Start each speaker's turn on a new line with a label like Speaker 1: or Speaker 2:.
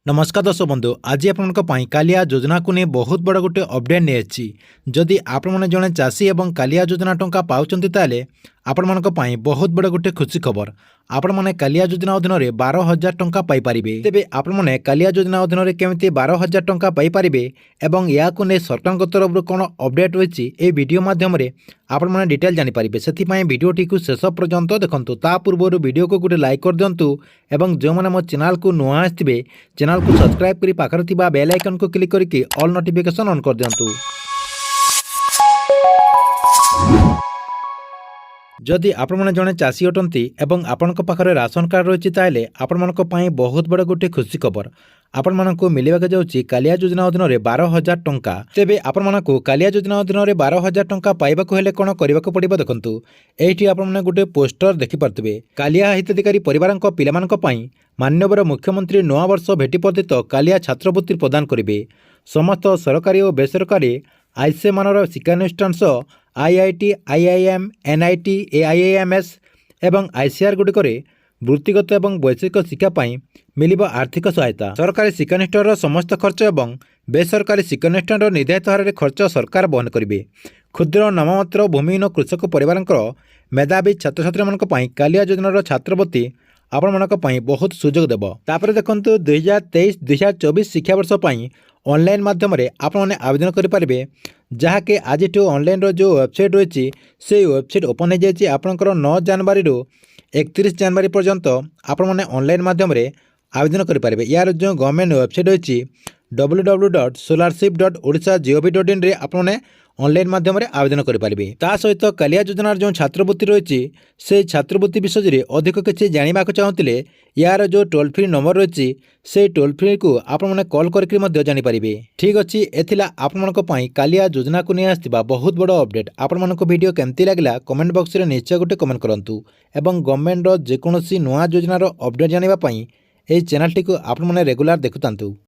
Speaker 1: नमस्कार दर्शक बंधु आज आपण कालिया योजना को नहीं बहुत बड़ गोटे अपडेट नहीं जदि आपण मैंने जड़े चाषी और कालिया योजना टंका पाँच आपण मानी बहुत बड़ गोटे खुशी खबर आपण मैंने कालिया योजना अधीन 12,000 टंका पाइपर तेज आपण मैंने कालिया योजना अधीन केमी 12,000 टंका पाइपर एवं या सरकार तरफ कौन अपडेट रही है वीडियो माध्यम आपण मैंने डिटेल जानीपारे से भिडटी को शेष पर्यंत देखूँ ता पूर्व वीडियो को गोटे लाइक कर दिंतु और जो मैंने मो चैनल को नुआ आसवे चैनल को सब्सक्राइब कर पाखर बेल आइकन को क्लिक करके ऑल नोटिफिकेशन ऑन कर दिंतु। जदि आपण मैंने जड़े चाषी अटंती एवं आपण पाखरे राशन कार्ड रही ताले आपण मानक बहुत बड़ गोटे खुशी खबर आपण मानक मिलवाक जाऊँगी कालिया योजना अधीन 12,000 टंका। तेबे आपण मानक कालिया योजना अधीन 12,000 टंका पाइबाक हेले कौन करबाक पड़िबो देखंतु एठी आपण माने गोटे पोस्टर देखि पारथिबे कालिया हिताधिकारी परिवारक पिलामानक पई माननीय मुख्यमंत्री नवा वर्ष भेटी पर्यंत कालिया छात्रवृत्ति प्रदान करिवे। समस्त सरकारी और बेसरकारी आईसीए मानर शिक्षानुष्ठान आईआईटी आईआईएम एनआईटी एआईएमएस एवं आईसीआर गुड़िक वृत्तिगत और वैषयिक शिक्षापी मिलिब आर्थिक सहायता। सरकारी शिक्षानुष्ठान समस्त खर्च और बेसरकारी शिक्षानुष्ठान निर्धारित हार खर्च सरकार वहन करेंगे। क्षुद्र नाममात्र भूमिहीन कृषक परिवार मेधावी छात्र छात्री मानी कालिया योजनार छात्रवृत्ति आपण मानक बहुत सुजोग देव। तापर देखो 2023-2024 शिक्षावर्ष ऑनलाइन माध्यम आपने आवेदन करेंगे जहाँकि आज ऑनलाइन जो वेबसाइट रही से वेबसाइट ओपन हो जाए आपंकर 9 जनवरी 31 जनवरी पर्यंत आपण मैंने ऑनलाइन माध्यम आवेदन करेंगे। यार जो गवर्नमेंट वेबसाइट रही www.scholarship.odisha.gov.in रे आपने ऑनलाइन माध्यम आवेदन करेंगे। ता सहित कालिया योजनार जो छात्रवृत्ति रही से छात्रवृत्ति विषय में अधिक किसी जानवा चाहूँगे यार जो टोल फ्री नंबर रही से टोल फ्री को आपने कॉल करके जानीपारे। ठीक अच्छे एथिला आपण कालिया योजना को नहीं आसवा बहुत बड़ अपडेट। आपण मानक वीडियो केमती लगला कमेंट बॉक्स में निश्चय गोटे कमेंट करूँ एवं गवर्नमेंट जेकोसी नुआ योजनार अपडेट जानापी यह चैनल टी को आपण मैंने रेगुलर देखुता।